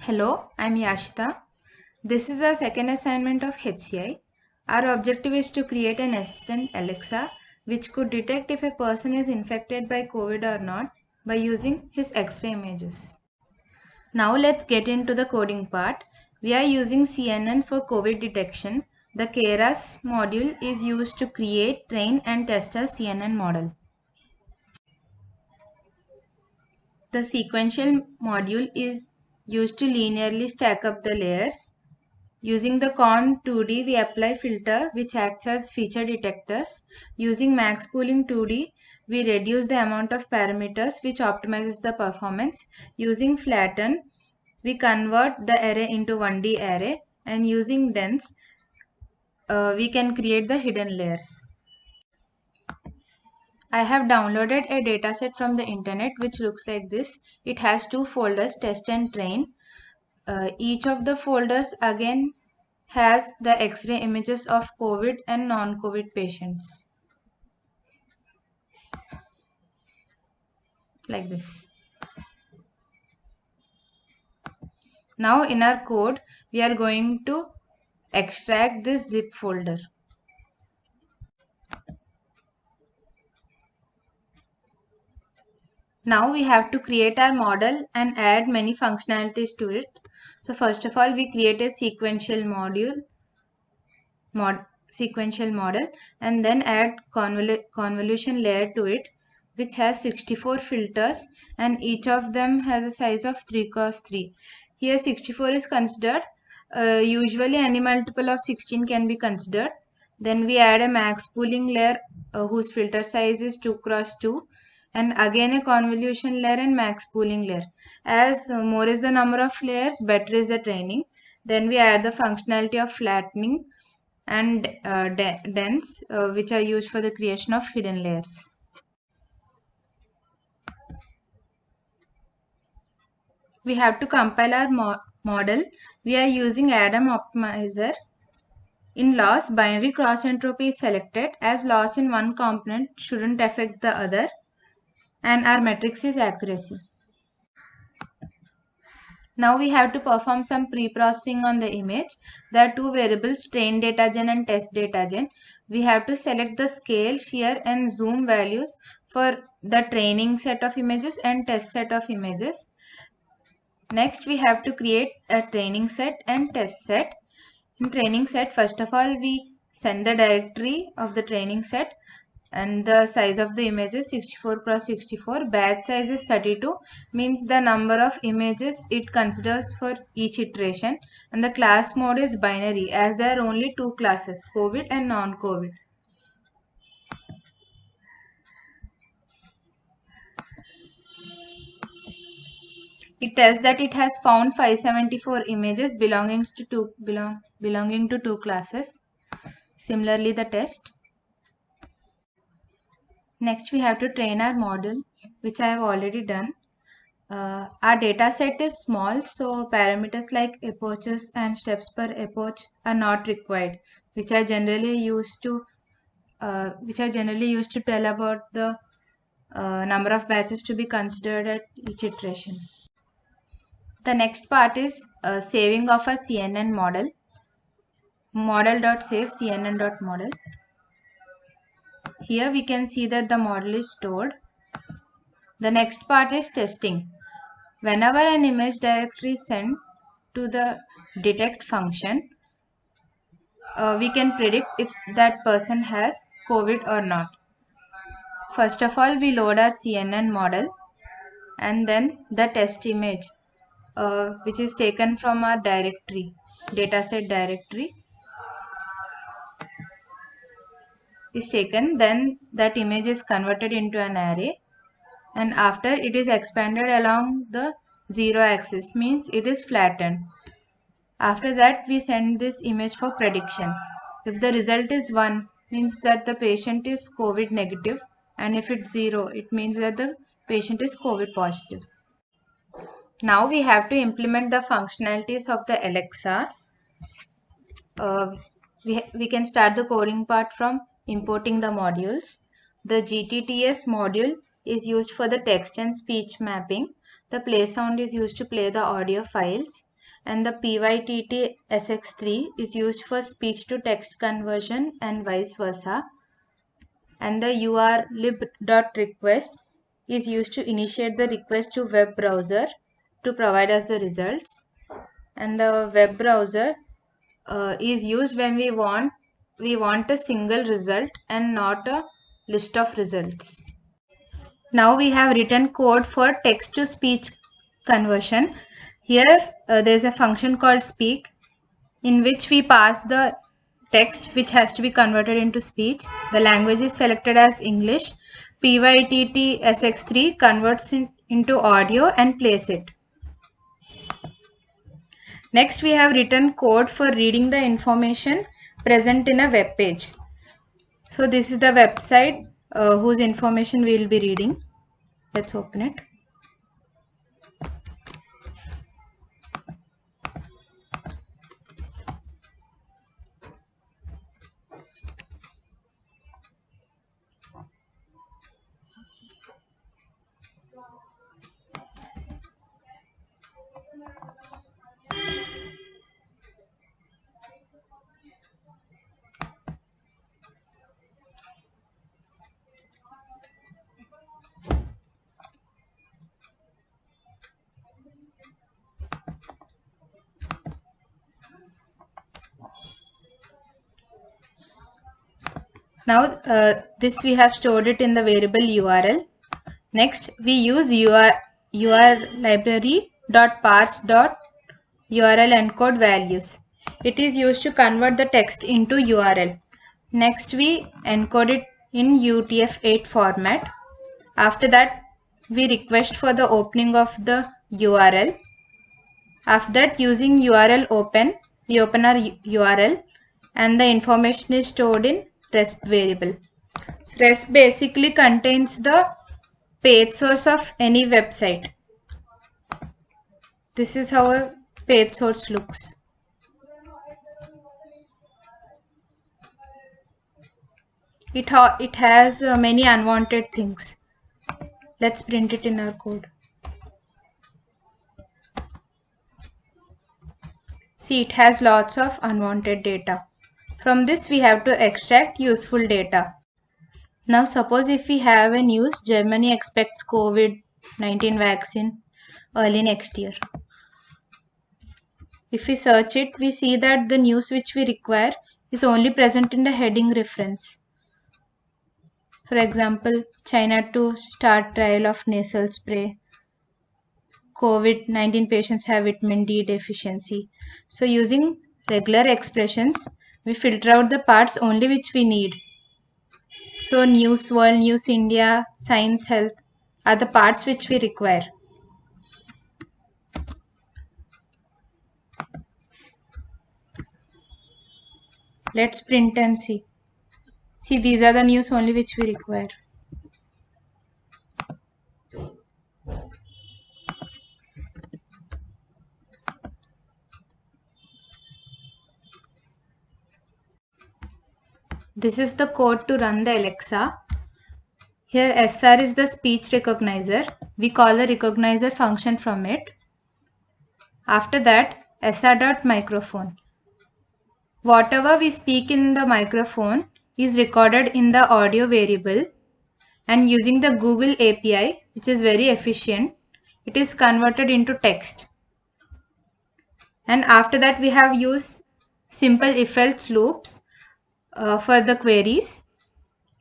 Hello, I'm Yashita. This is our second assignment of HCI. Our objective is to create an assistant Alexa which could detect if a person is infected by COVID or not by using his X-ray images. Now let's get into the coding part. We are using CNN for COVID detection. The KRAS module is used to create, train and test a CNN model. The sequential module is used to linearly stack up the layers. Using the Con 2D, we apply filter which acts as feature detectors. Using max pooling 2D, we reduce the amount of parameters which optimizes the performance. Using flatten, we convert the array into 1D array, and using dense, we can create the hidden layers. I have downloaded a dataset from the internet which looks like this. It has two folders, test and train. Each of the folders again has the X-ray images of COVID and non-COVID patients. Like this. Now in our code, we are going to extract this zip folder. Now we have to create our model and add many functionalities to it. So first of all, we create a sequential model and then add convolution layer to it, which has 64 filters and each of them has a size of 3 cross 3. Here 64 is considered. Usually any multiple of 16 can be considered. Then we add a max pooling layer whose filter size is 2 cross 2, and again a convolution layer and max pooling layer. As more is the number of layers, better is the training. Then we add the functionality of flattening and dense, which are used for the creation of hidden layers. We have to compile our model. We are using Adam optimizer. In loss, binary cross entropy is selected as loss in one component shouldn't affect the other, and our matrix is accuracy. Now we have to perform some pre-processing on the image. There are two variables, train datagen and test datagen. We have to select the scale, shear and zoom values for the training set of images and test set of images. Next, we have to create a training set and test set. In training set, first of all, we send the directory of the training set, and the size of the image is 64 cross 64. Batch size is 32, means the number of images it considers for each iteration, and the class mode is binary as there are only two classes, COVID and non-COVID. It tells that it has found 574 images belonging to two classes. Similarly, the test. Next, we have to train our model, which I have already done. Our data set is small, so parameters like epochs and steps per epoch are not required, which are generally used to tell about the number of batches to be considered at each iteration. The next part is saving of a CNN model. Model.save CNN.model. Here we can see that the model is stored. The next part is testing. Whenever an image directory is sent to the detect function, we can predict if that person has COVID or not. First of all, we load our CNN model and then the test image, which is taken from our directory, dataset directory is taken. Then that image is converted into an array, and after it is expanded along the 0 axis, means it is flattened. After that, we send this image for prediction. If the result is 1, means that the patient is COVID negative, and if it's 0, it means that the patient is COVID positive. Now we have to implement the functionalities of the Alexa. We can start the coding part from importing the modules. The GTTS module is used for the text and speech mapping. The play sound is used to play the audio files. and the PYTT SX3 is used for speech to text conversion and vice versa, and the urlib.request is used to initiate the request to web browser to provide us the results, and the web browser is used when we want a single result and not a list of results. Now we have written code for text to speech conversion. Here there is a function called speak in which we pass the text which has to be converted into speech. The language is selected as English. PYTT SX3 converts into audio and plays it. Next, we have written code for reading the information present in a web page. So this is the website whose information we will be reading. Let's open it. Now this we have stored it in the variable URL. Next we use urlibrary.parse.url encode values. It is used to convert the text into URL. Next we encode it in UTF-8 format. After that we request for the opening of the URL. After that, using URL open, we open our URL and the information is stored in resp variable. So resp basically contains the page source of any website. This is how a page source looks. It has many unwanted things. Let's print it in our code. See, it has lots of unwanted data. From this we have to extract useful data. Now suppose if we have a news, Germany expects COVID-19 vaccine early next year. If we search it, we see that the news which we require is only present in the heading reference. For example, China to start trial of nasal spray. COVID-19 patients have vitamin D deficiency. So using regular expressions, we filter out the parts only which we need. So News World, News India, Science Health are the parts which we require. Let's print and see. See, these are the news only which we require. This is the code to run the Alexa. Here SR is the speech recognizer. We call the recognizer function from it. After that, SR.microphone. Whatever we speak in the microphone is recorded in the audio variable, and using the Google API, which is very efficient, it is converted into text. And after that we have used simple if-else loops for the queries.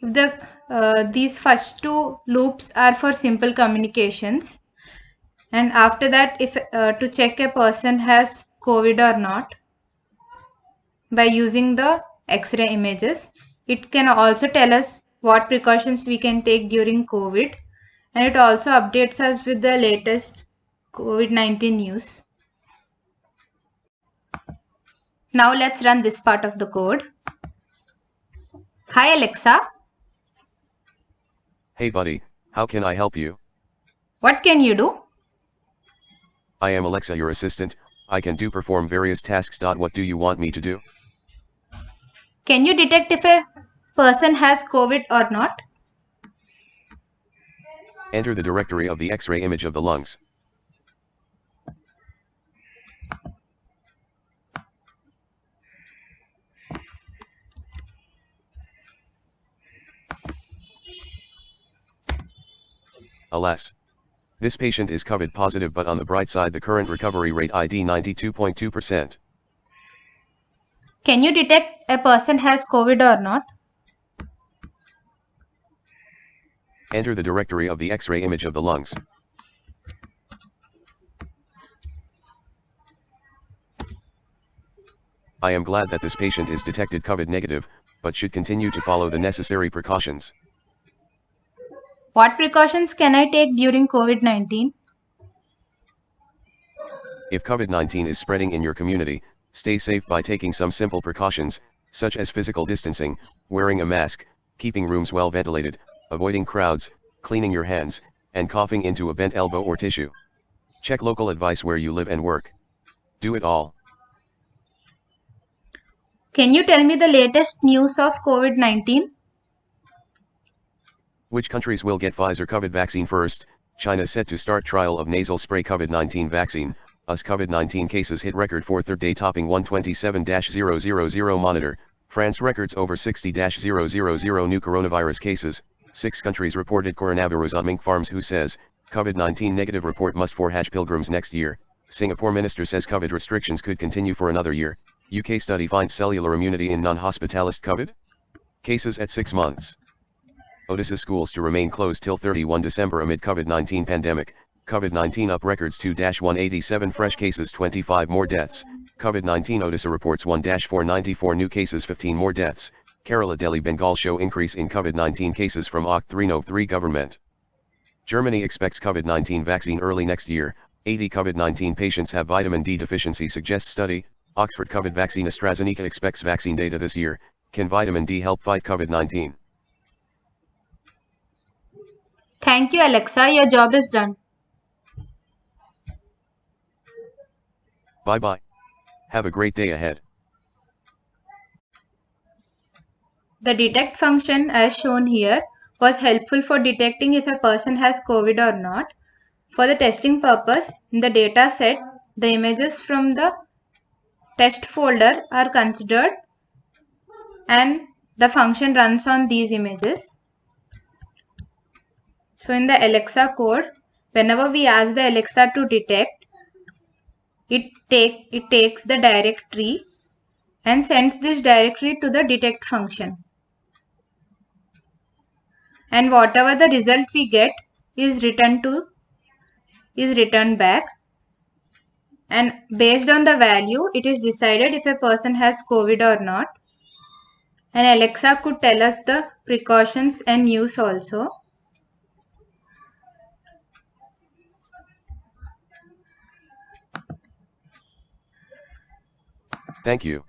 If these first two loops are for simple communications, and after that if to check a person has COVID or not by using the X-ray images, it can also tell us what precautions we can take during COVID, and it also updates us with the latest COVID-19 news. Now let's run this part of the code. Hi Alexa. Hey buddy, how can I help you? What can you do? I am Alexa, your assistant. I can perform various tasks. What do you want me to do? Can you detect if a person has COVID or not? Enter the directory of the X-ray image of the lungs. Alas. This patient is COVID positive, but on the bright side the current recovery rate ID 92.2%. Can you detect a person has COVID or not? Enter the directory of the X-ray image of the lungs. I am glad that this patient is detected COVID negative, but should continue to follow the necessary precautions. What precautions can I take during COVID-19? If COVID-19 is spreading in your community, stay safe by taking some simple precautions, such as physical distancing, wearing a mask, keeping rooms well ventilated, avoiding crowds, cleaning your hands, and coughing into a bent elbow or tissue. Check local advice where you live and work. Do it all. Can you tell me the latest news of COVID-19? Which countries will get Pfizer COVID vaccine first? China set to start trial of nasal spray COVID-19 vaccine. US COVID-19 cases hit record for third day, topping 127,000 monitor. France records over 60,000 new coronavirus cases. 6 countries reported coronavirus on mink farms. Who says COVID-19 negative report must for Hajj pilgrims next year. Singapore minister says COVID restrictions could continue for another year. UK study finds cellular immunity in non-hospitalist COVID cases at 6 months. Odisha schools to remain closed till 31 December amid COVID-19 pandemic. COVID-19 up records 2-187 fresh cases, 25 more deaths. COVID-19 Odisha reports 1-494 new cases, 15 more deaths. Kerala Delhi Bengal show increase in COVID-19 cases from Oct 303 government. Germany expects COVID-19 vaccine early next year. 80 COVID-19 patients have vitamin D deficiency, suggests study. Oxford COVID vaccine. AstraZeneca expects vaccine data this year. Can vitamin D help fight COVID-19? Thank you, Alexa. Your job is done. Bye-bye. Have a great day ahead. The detect function as shown here was helpful for detecting if a person has COVID or not. For the testing purpose, in the data set, the images from the test folder are considered and the function runs on these images. So in the Alexa code, whenever we ask the Alexa to detect, it takes the directory and sends this directory to the detect function. And whatever the result we get is returned back. And based on the value, it is decided if a person has COVID or not. And Alexa could tell us the precautions and use also. Thank you.